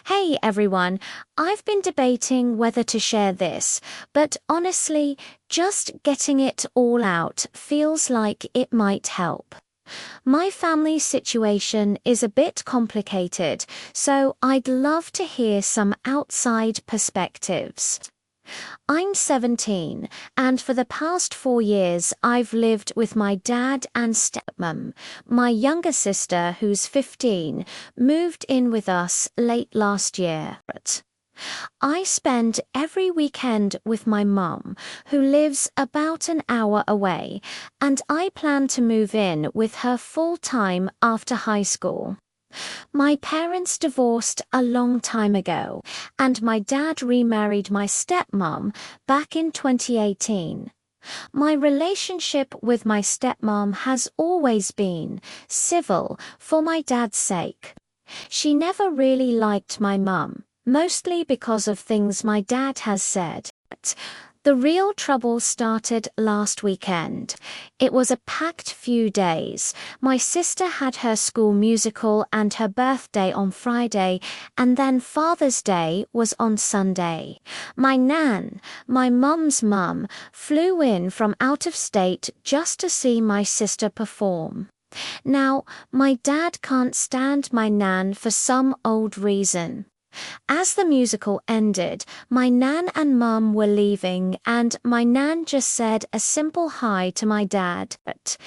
Hey everyone, I've been debating whether to share this, but honestly, just getting it all out feels like it might help. My family situation is a bit complicated, so I'd love to hear some outside perspectives. I'm 17, and for the past 4 years I've lived with my dad and stepmum. My younger sister, who's 15, moved in with us late last year. I spend every weekend with my mum, who lives about an hour away, and I plan to move in with her full-time after high school. My parents divorced a long time ago, and my dad remarried my stepmom back in 2018. My relationship with my stepmom has always been civil for my dad's sake. She never really liked my mum, mostly because of things my dad has said. The real trouble started last weekend. It was a packed few days. My sister had her school musical and her birthday on Friday, and then Father's Day was on Sunday. My nan, my mum's mum, flew in from out of state just to see my sister perform. Now, my dad can't stand my nan for some old reason. As the musical ended, my nan and mum were leaving, and my nan just said a simple hi to my dad. But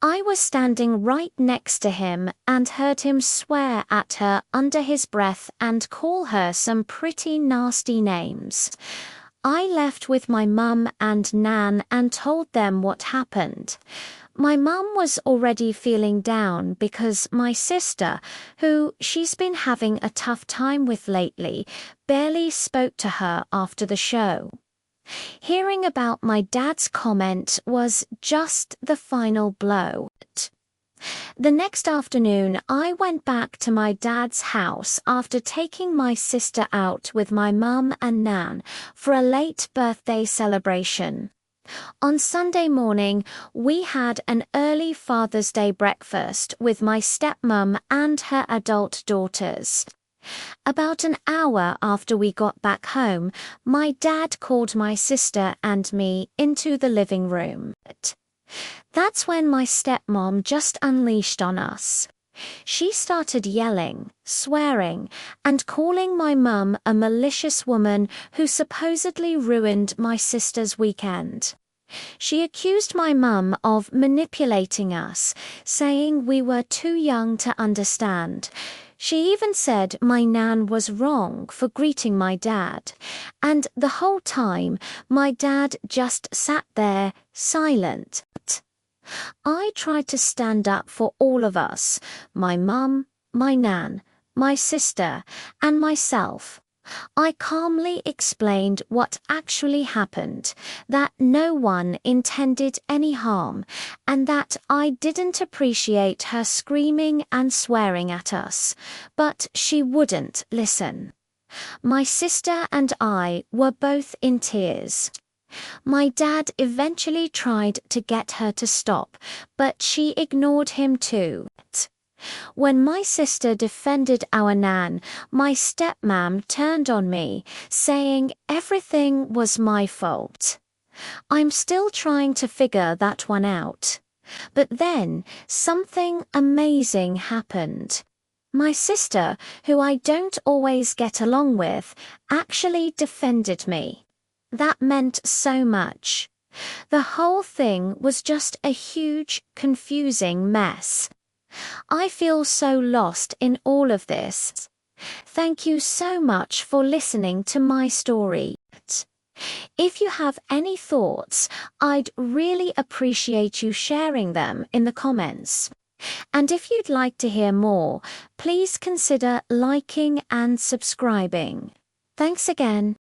I was standing right next to him and heard him swear at her under his breath and call her some pretty nasty names. I left with my mum and nan and told them what happened. My mum was already feeling down because my sister, who she's been having a tough time with lately, barely spoke to her after the show. Hearing about my dad's comment was just the final blow. The next afternoon, I went back to my dad's house after taking my sister out with my mum and nan for a late birthday celebration. On Sunday morning, we had an early Father's Day breakfast with my stepmum and her adult daughters. About an hour after we got back home, my dad called my sister and me into the living room. That's when my stepmom just unleashed on us. She started yelling, swearing, and calling my mum a malicious woman who supposedly ruined my sister's weekend. She accused my mum of manipulating us, saying we were too young to understand. She even said my nan was wrong for greeting my dad, and the whole time my dad just sat there, silent. I tried to stand up for all of us, my mum, my nan, my sister, and myself. I calmly explained what actually happened, that no one intended any harm, and that I didn't appreciate her screaming and swearing at us, but she wouldn't listen. My sister and I were both in tears. My dad eventually tried to get her to stop, but she ignored him too. When my sister defended our nan, my stepmom turned on me, saying everything was my fault. I'm still trying to figure that one out. But then, something amazing happened. My sister, who I don't always get along with, actually defended me. That meant so much. The whole thing was just a huge, confusing mess. I feel so lost in all of this. Thank you so much for listening to my story. If you have any thoughts, I'd really appreciate you sharing them in the comments. And if you'd like to hear more, please consider liking and subscribing. Thanks again.